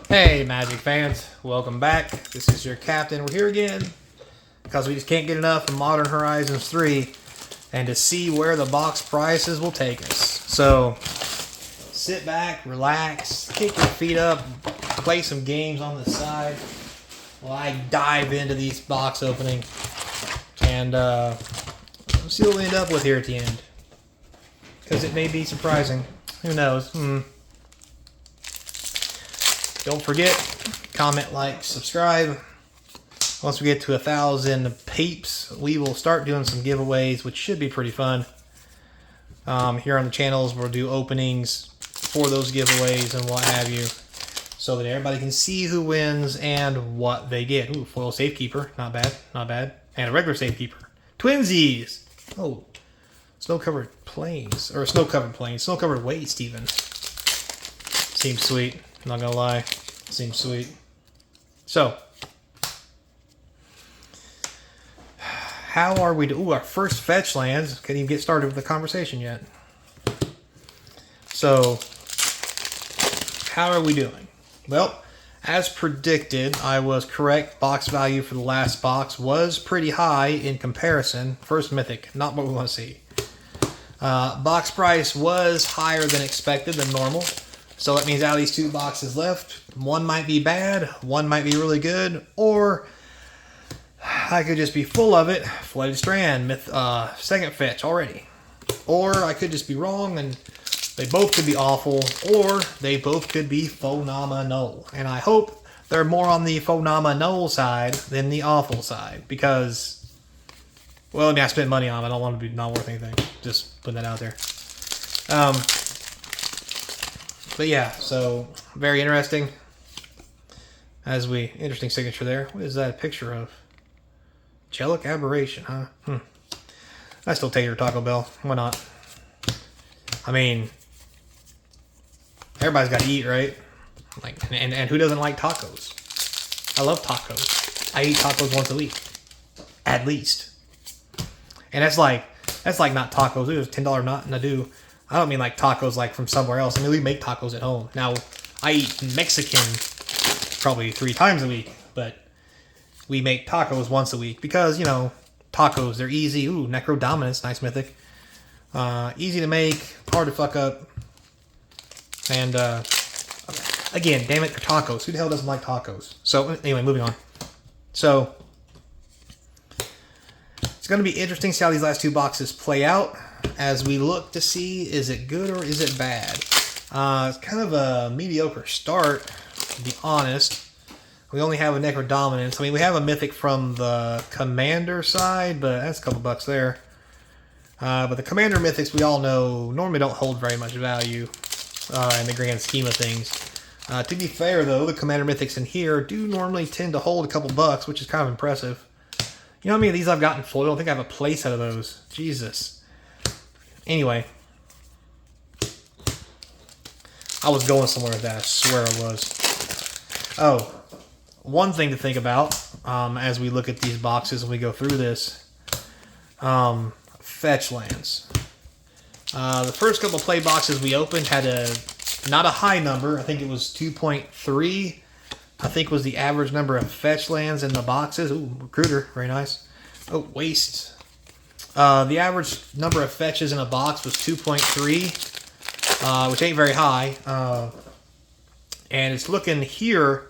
Hey Magic fans, welcome back. This is your captain. We're here again because we just can't get enough of Modern Horizons 3 and to see where the box prices will take us. So sit back, relax, kick your feet up, play some games on the side while I dive into these box opening and see what we end up with here at the end. Because it may be surprising. Who knows? Don't forget, comment, like, subscribe. Once we get to 1,000 peeps, we will start doing some giveaways, which should be pretty fun. Here on the channels, we'll do openings for those giveaways and what have you, so that everybody can see who wins and what they get. Ooh, foil safekeeper, not bad, not bad. And a regular safekeeper. Twinsies! Oh, snow-covered plains, or snow-covered plains, snow-covered waste even. Seems sweet. Not gonna lie, seems sweet. So, how are we? Ooh, our first fetch lands. Can't even get started with the conversation yet. So, how are we doing? Well, as predicted, I was correct. Box value for the last box was pretty high in comparison. First mythic, not what we want to see. Box price was higher than expected, than normal. So that means out of these two boxes left, one might be bad, one might be really good, or I could just be full of it. Flooded Strand, second fetch already. Or I could just be wrong and they both could be awful, or they both could be phenomenal. And I hope they're more on the phenomenal side than the awful side, because, well, I mean, I spent money on them. I don't want to be not worth anything. Just putting that out there. But yeah, so very interesting. Interesting signature there. What is that a picture of? Angelic Aberration, huh? I still take your Taco Bell. Why not? I mean, everybody's got to eat, right? Like, and who doesn't like tacos? I love tacos. I eat tacos once a week, at least. And that's like not tacos. It was $10 not Nadu. I don't mean like tacos like from somewhere else. I mean, we make tacos at home. Now, I eat Mexican probably 3 times a week, but we make tacos once a week because, you know, tacos, they're easy. Ooh, Necro Dominance, nice mythic. Easy to make, hard to fuck up. And, again, damn it, they're tacos. Who the hell doesn't like tacos? So, anyway, moving on. So, it's going to be interesting to see how these last two boxes play out as we look to see, is it good or is it bad? It's kind of a mediocre start, to be honest. We only have a Necro Dominance. I mean, we have a mythic from the Commander side, but that's a couple bucks there. But the Commander mythics, we all know, normally don't hold very much value in the grand scheme of things. To be fair, though, the Commander mythics in here do normally tend to hold a couple bucks, which is kind of impressive. You know how many of these I've gotten foil? I don't think I have a place out of those. Jesus. Anyway, I was going somewhere with that. I swear I was. Oh, one thing to think about as we look at these boxes and we go through this. Fetch lands. The first couple play boxes we opened had not a high number. I think it was 2.3. I think was the average number of fetch lands in the boxes. Ooh, Recruiter, very nice. Oh, Waste. The average number of fetches in a box was 2.3, which ain't very high. And it's looking here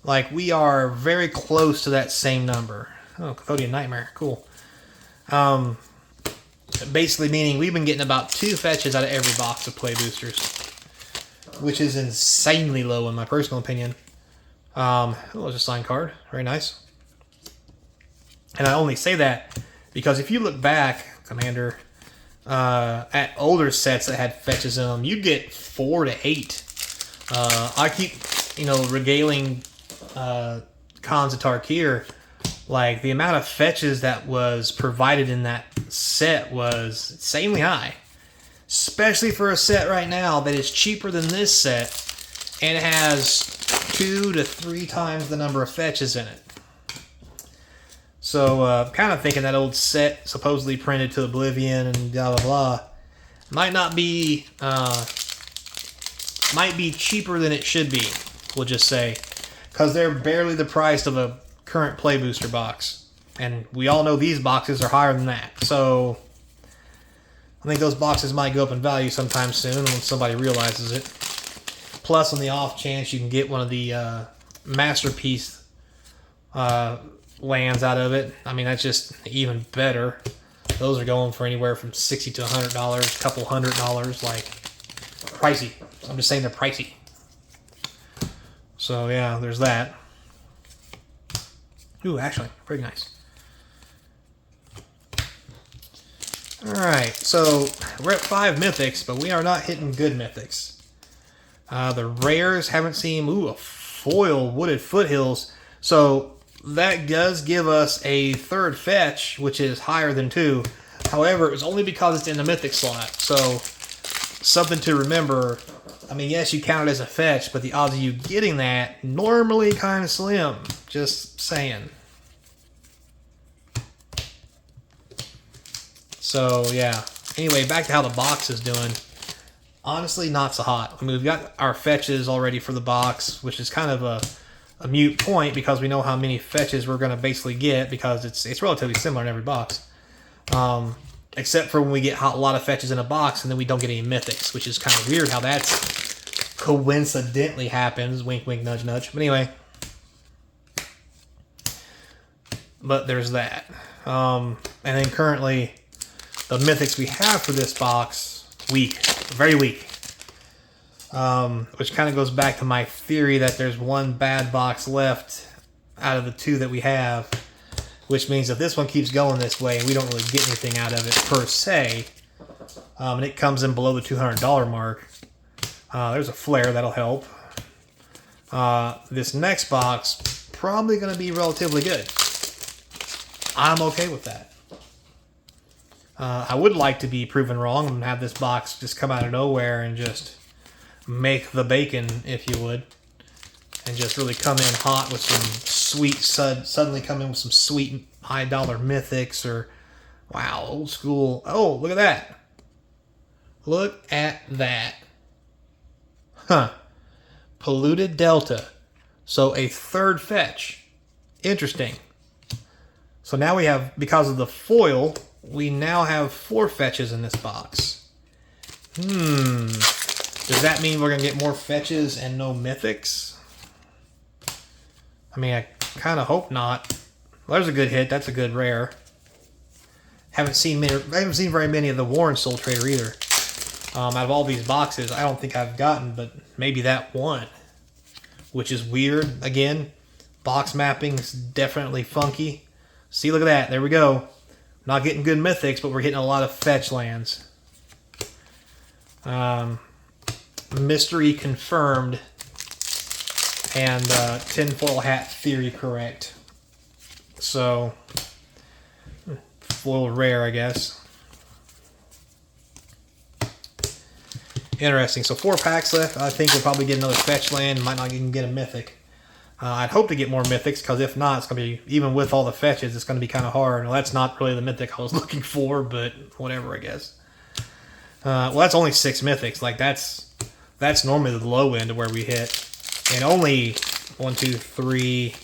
like we are very close to that same number. Oh, Cathodian Nightmare, cool. Basically meaning we've been getting about 2 fetches out of every box of play boosters, which is insanely low in my personal opinion. Oh, there's a signed card, very nice. And I only say that because if you look back, Commander, at older sets that had fetches in them, you get 4 to 8. I keep, regaling Khans of Tarkir, like the amount of fetches that was provided in that set was insanely high. Especially for a set right now that is cheaper than this set, and it has 2 to 3 times the number of fetches in it. So, kind of thinking that old set, supposedly printed to oblivion and blah blah blah, might be cheaper than it should be. we'll just say. Because they're barely the price of a current Play Booster box. And we all know these boxes are higher than that. So I think those boxes might go up in value sometime soon when somebody realizes it. Plus, on the off chance you can get one of the Masterpiece lands out of it, I mean, that's just even better. Those are going for anywhere from $60 to $100, a couple $100, like pricey. I'm just saying they're pricey. So yeah, there's that. Ooh, actually, pretty nice. Alright, so we're at 5 mythics, but we are not hitting good mythics. The rares haven't seen, a foil Wooded Foothills. So that does give us a third fetch, which is higher than 2. However, it's only because it's in the mythic slot. So something to remember. I mean, yes, you count it as a fetch, but the odds of you getting that normally kind of slim. Just saying. So, yeah. Anyway, back to how the box is doing. Honestly, not so hot. I mean, we've got our fetches already for the box, which is kind of a mute point because we know how many fetches we're going to basically get because it's relatively similar in every box. Except for when we get a lot of fetches in a box and then we don't get any mythics, which is kind of weird how that's coincidentally happens. Wink, wink, nudge, nudge. But anyway. But there's that. And then currently, the mythics we have for this box, weak. Very weak. Which kind of goes back to my theory that there's one bad box left out of the 2 that we have. Which means if this one keeps going this way and we don't really get anything out of it per se, and it comes in below the $200 mark, there's a flare, that'll help. This next box, probably going to be relatively good. I'm okay with that. I would like to be proven wrong and have this box just come out of nowhere and just make the bacon, if you would. And just really come in hot with some sweet, suddenly come in with some sweet high dollar mythics or, wow, old school. Oh, look at that. Look at that. Huh. Polluted Delta. So a third fetch. Interesting. So now we have, because of the foil, we now have 4 fetches in this box. Does that mean we're going to get more fetches and no mythics? I mean, I kind of hope not. Well, there's a good hit. That's a good rare. I haven't seen very many of the Warren Soul Trader either. Out of all these boxes, I don't think I've gotten, but maybe that one. Which is weird. Again, box mapping's definitely funky. See, look at that. There we go. Not getting good mythics, but we're getting a lot of fetch lands. Mystery confirmed. And tinfoil hat theory correct. So, foil rare, I guess. Interesting. So 4 packs left. I think we'll probably get another fetch land. Might not even get a mythic. I'd hope to get more mythics, because if not, it's going to be, even with all the fetches, it's going to be kind of hard. Well, that's not really the mythic I was looking for, but whatever, I guess. Well, that's only 6 mythics. Like, that's normally the low end of where we hit. And only 1, 2, 3,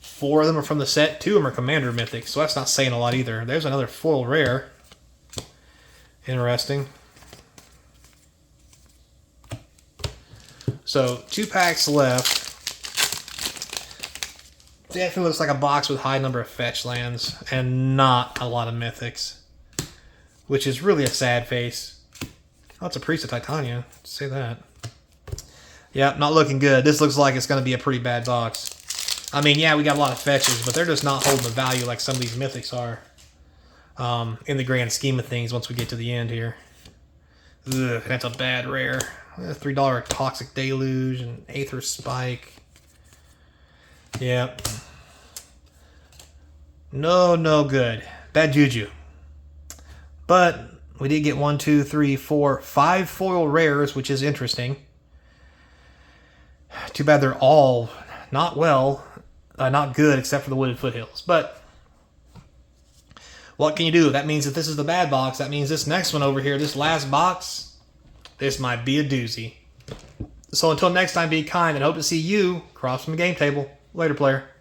4 of them are from the set. 2 of them are Commander Mythics, so that's not saying a lot either. There's another foil rare. Interesting. So, 2 packs left. Definitely looks like a box with high number of fetch lands and not a lot of mythics. Which is really a sad face. Oh, it's a Priest of Titania. Say that. Yep, not looking good. This looks like it's going to be a pretty bad box. I mean, yeah, we got a lot of fetches, but they're just not holding the value like some of these mythics are. In the grand scheme of things once we get to the end here. Ugh, that's a bad rare. $3 Toxic Deluge and Aether Spike. Yep. No good. Bad juju. But we did get 1, 2, 3, 4, 5 foil rares, which is interesting. Too bad they're all not good, except for the Wooded Foothills. But what can you do? That means if this is the bad box, that means this next one over here, this last box, this might be a doozy. So until next time, be kind and hope to see you across from the game table. Later, player.